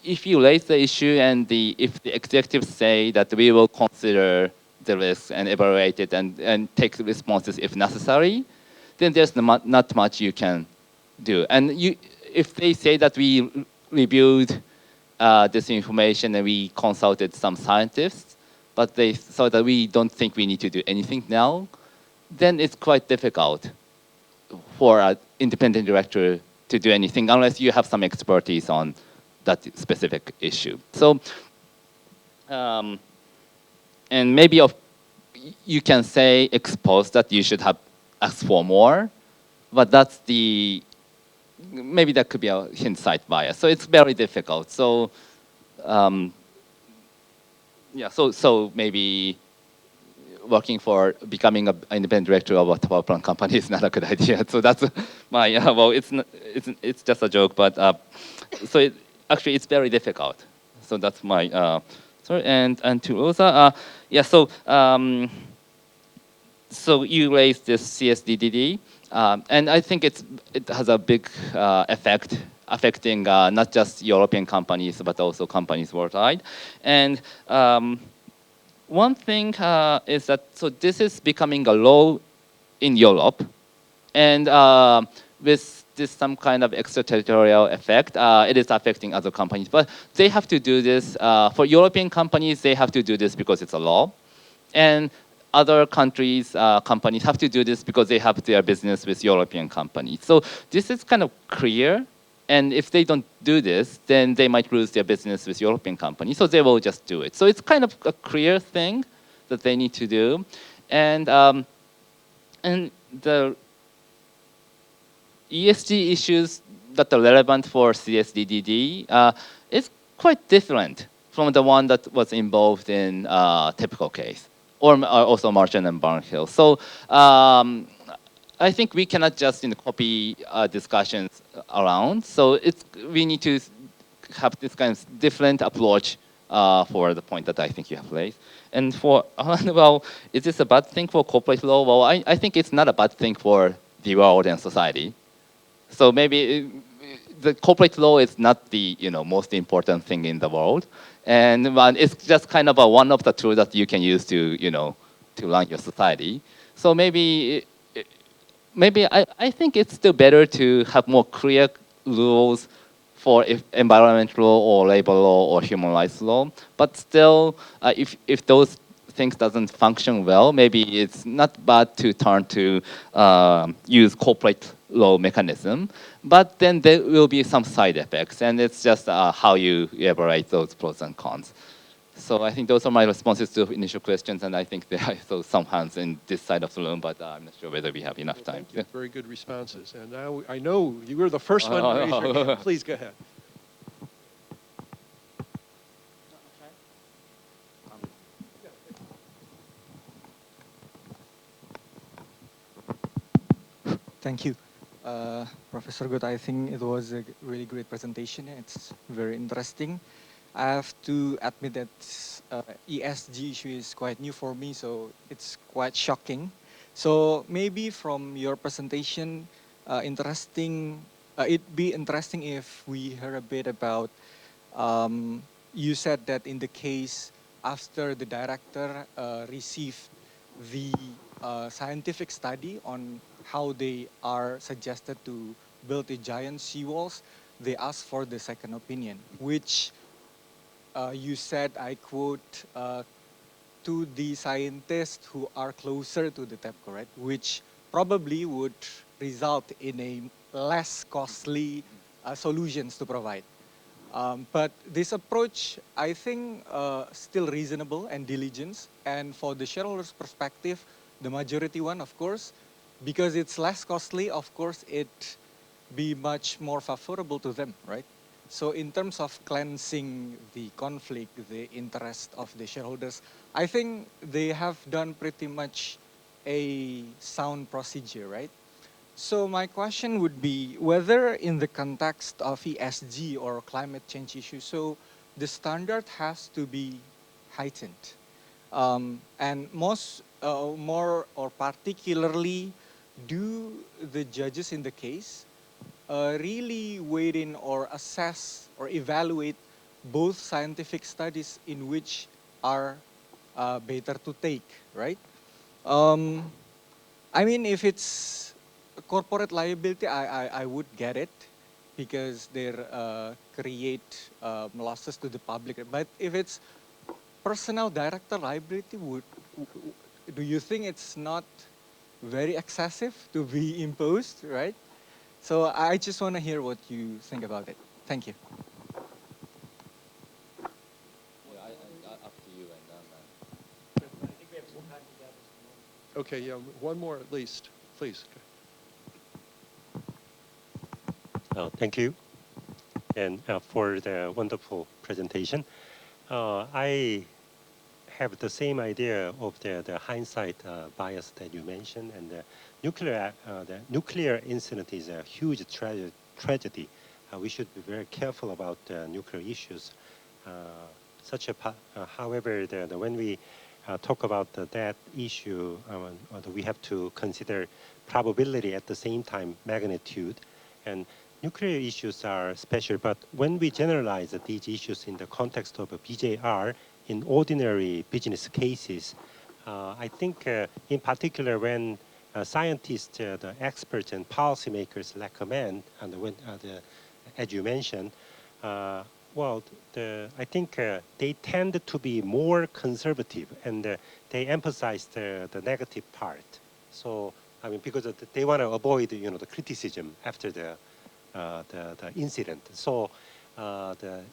if you raise the issue and if the executives say that we will consider the risks and evaluate it and take responses if necessary, then there's not much you can do. And if they say that we reviewed this information and we consulted some scientists, but they thought that we don't think we need to do anything now, then it's quite difficult for an independent director to do anything unless you have some expertise on that specific issue. So, and maybe you can say expose that you should have asked for more, but that's maybe that could be a hindsight bias. So it's very difficult. So, yeah, so maybe working for becoming an independent director of a power plant company is not a good idea. So that's my well, it's just a joke, but so actually it's very difficult. So that's my sorry, and to Rosa, yeah. So you raised this CSDDD, and I think it has a big effect affecting not just European companies but also companies worldwide, and. One thing is that, so this is becoming a law in Europe, and with this some kind of extraterritorial effect, it is affecting other companies. But they have to do this, for European companies, they have to do this because it's a law. And other countries, companies have to do this because they have their business with European companies. So this is kind of clear. And if they don't do this, then they might lose their business with European companies. So they will just do it. So it's kind of a clear thing that they need to do. And the ESG issues that are relevant for CSDDD is quite different from the one that was involved in typical case, or also Marchand and Barnhill. So I think we cannot just copy discussions around. So we need to have this kind of different approach for the point that I think you have raised. And for well, is this a bad thing for corporate law? Well, I think it's not a bad thing for the world and society. So maybe the corporate law is not the most important thing in the world, and it's just kind of one of the tools that you can use to to run your society. So maybe I think it's still better to have more clear rules for environmental law or labor law or human rights law. But still, if those things doesn't function well, maybe it's not bad to turn to use corporate law mechanism. But then there will be some side effects, and it's just how you evaluate those pros and cons. So I think those are my responses to initial questions, and I think there are also some hands in this side of the room, but I'm not sure whether we have enough time. Thank you. Very good responses. And now I know you were the first one to raise your hand. Please go ahead. Thank you. Professor Goto, I think it was a really great presentation. It's very interesting. I have to admit that ESG issue is quite new for me, so it's quite shocking. So maybe from your presentation, it'd be interesting if we heard a bit about, you said that in the case after the director received the scientific study on how they are suggested to build a giant seawalls, they asked for the second opinion, which you said, I quote, to the scientists who are closer to the TEPCO, right? Which probably would result in a less costly solutions to provide. But this approach, I think, still reasonable and diligence. And for the shareholders' perspective, the majority one, of course, because it's less costly, of course, it be much more favorable to them, right? So in terms of cleansing the conflict, the interest of the shareholders, I think they have done pretty much a sound procedure, right? So my question would be whether in the context of ESG or climate change issues, so the standard has to be heightened. And more or particularly, do the judges in the case really weigh in or assess or evaluate both scientific studies in which are better to take, right? I mean, if it's corporate liability, I would get it because they create losses to the public. But if it's personnel director liability do you think it's not very excessive to be imposed, right? So I just want to hear what you think about it. Thank you. Up to you and Okay, yeah, one more at least, please. Thank you, and for the wonderful presentation. I have the same idea of the hindsight bias that you mentioned, and the nuclear incident is a huge tragedy. We should be very careful about nuclear issues. However, when we talk about that issue, we have to consider probability at the same time magnitude, and nuclear issues are special. But when we generalize these issues in the context of a BJR in ordinary business cases, I think in particular when scientists, the experts and policymakers recommend, and as you mentioned, I think they tend to be more conservative, and they emphasize the negative part. So I mean, because they want to avoid, the criticism after the incident. So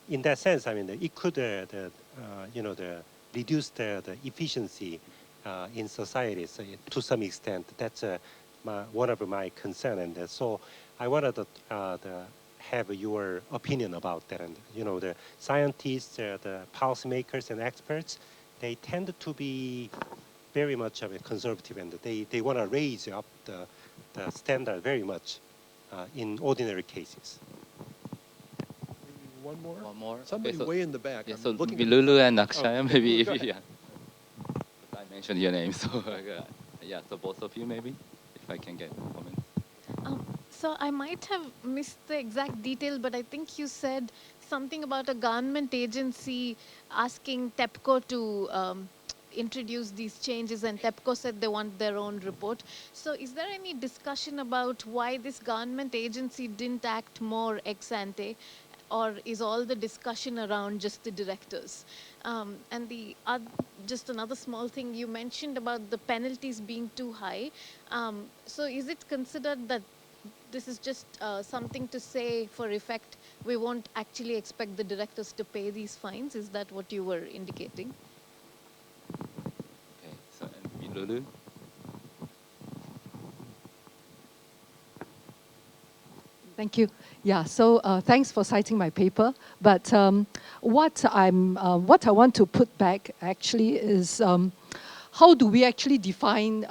in that sense, I mean, it could reduce the efficiency in societies to some extent. That's one of my concern, and so I wanted to have your opinion about that. And the scientists, the policymakers, and experts, they tend to be very much of a conservative, and they want to raise up the standard very much in ordinary cases. One more? One more. Somebody Okay, so, way in the back. yeah, I'm so looking at- Lulu and Akshaya, Oh, maybe if go you, ahead. yeah. I mentioned your name, so yeah. So both of you, maybe, if I can get comments. So I might have missed the exact detail, but I think you said something about a government agency asking TEPCO to introduce these changes, and TEPCO said they want their own report. So is there any discussion about why this government agency didn't act more ex ante, or is all the discussion around just the directors? And just another small thing, you mentioned about the penalties being too high. So is it considered that this is just something to say for effect, we won't actually expect the directors to pay these fines? Is that what you were indicating? Okay, so and Lulu. Thank you. Yeah, so thanks for citing my paper. But what I want to put back actually is how do we actually define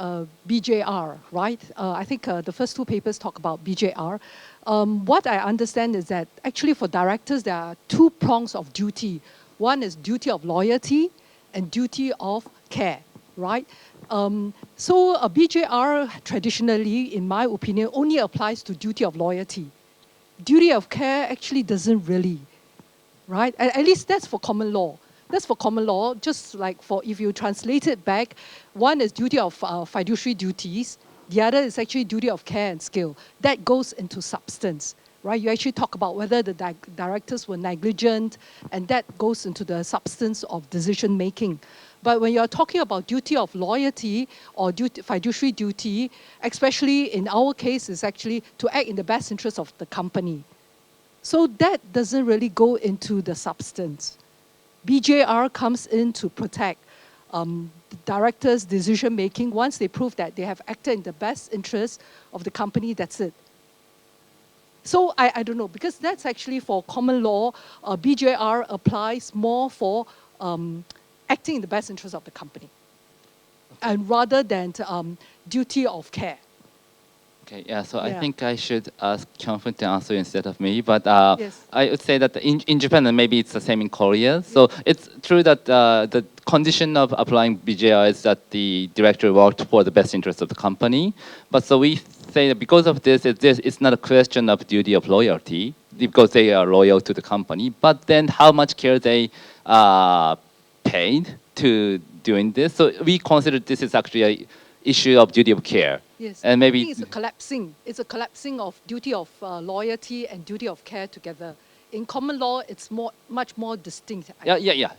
BJR, right? I think the first two papers talk about BJR. What I understand is that actually for directors, there are two prongs of duty. One is duty of loyalty and duty of care, right? So a BJR traditionally, in my opinion, only applies to duty of loyalty. Duty of care actually doesn't really, right? At least that's for common law. That's for common law, just like for if you translate it back, one is duty of fiduciary duties, the other is actually duty of care and skill. That goes into substance, right? You actually talk about whether the directors were negligent, and that goes into the substance of decision making. But when you're talking about duty of loyalty or fiduciary duty, especially in our case, is actually to act in the best interest of the company. So that doesn't really go into the substance. BJR comes in to protect the directors' decision making. Once they prove that they have acted in the best interest of the company, that's it. So I don't know, because that's actually for common law, BJR applies more for acting in the best interest of the company, and rather than duty of care. Okay, yeah, so I Yeah. think I should ask Kyung-Fun to answer instead of me, but Yes. I would say that in Japan, and maybe it's the same in Korea, so it's true that the condition of applying BJR is that the director worked for the best interest of the company, but so we say that because of this, it's not a question of duty of loyalty, because they are loyal to the company, but then how much care they paid to doing this, so we consider this is actually a issue of duty of care. Yes, and I maybe think it's a collapsing. It's a collapsing of duty of loyalty and duty of care together. in common law, it's much more distinct. Yes, I yes,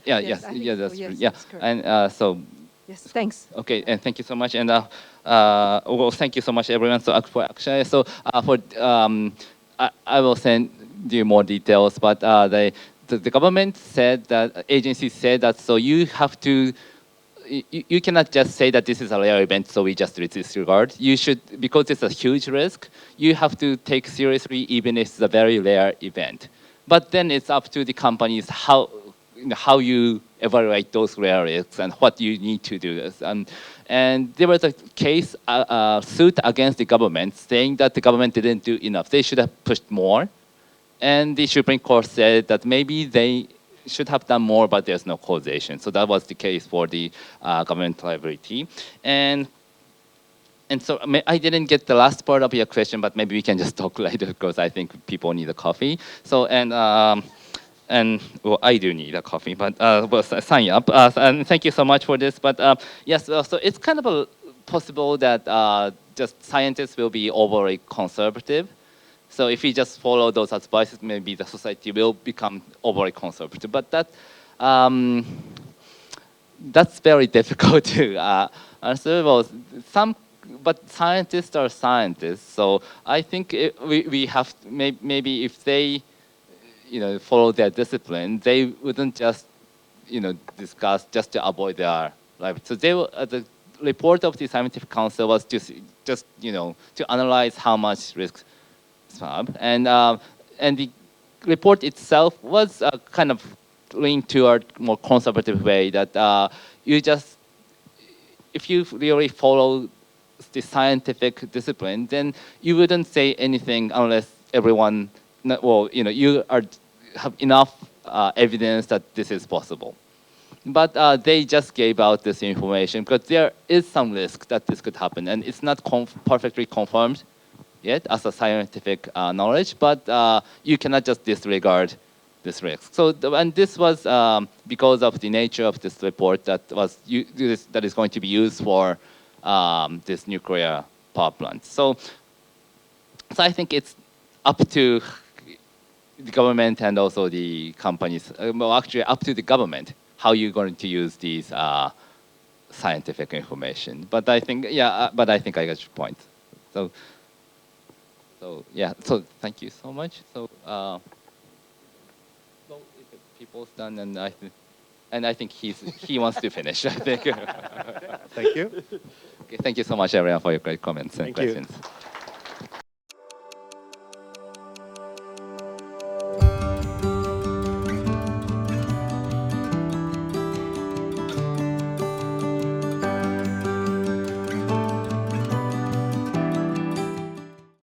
think yeah, so. that's Yes, true. Yeah, that's correct. and so. Yes, thanks. Okay, and thank you so much. And well, thank you so much, everyone. So for actually, so I will send you more details. But the government said that agency said that so you have to. You cannot just say that this is a rare event, so we just disregard. You should, because it's a huge risk, you have to take seriously even if it's a very rare event. But then it's up to the companies how you evaluate those rare risks and what you need to do this. And there was a case, suit against the government saying that the government didn't do enough. They should have pushed more. And the Supreme Court said that maybe they should have done more, but there's no causation. So that was the case for the government liability. And so I didn't get the last part of your question, but maybe we can just talk later because I think people need a coffee. So and well, I do need a coffee, but well, sign up. And thank you so much for this. But yes, so it's kind of possible that just scientists will be overly conservative. So if we just follow those advices, maybe the society will become overly conservative. But that's very difficult to answer. Well, but scientists are scientists. So I think we have maybe if they follow their discipline, they wouldn't just discuss just to avoid their life. So the report of the scientific council was just to analyze how much risk and the report itself was kind of leaned toward more conservative way that you just, if you really follow the scientific discipline, then you wouldn't say anything unless everyone, you have enough evidence that this is possible. But they just gave out this information because there is some risk that this could happen, and it's not perfectly confirmed yet as a scientific knowledge, but you cannot just disregard this risk. So, and this was because of the nature of this report that is going to be used for this nuclear power plant. So I think it's up to the government and also the companies. Well, actually, up to the government how you're going to use these scientific information. But I think, but I think I got your point. So yeah, so thank you so much. So if people's done, and I think he wants to finish. I think. Thank you. Okay, thank you so much, everyone, for your great comments and Thank you. questions.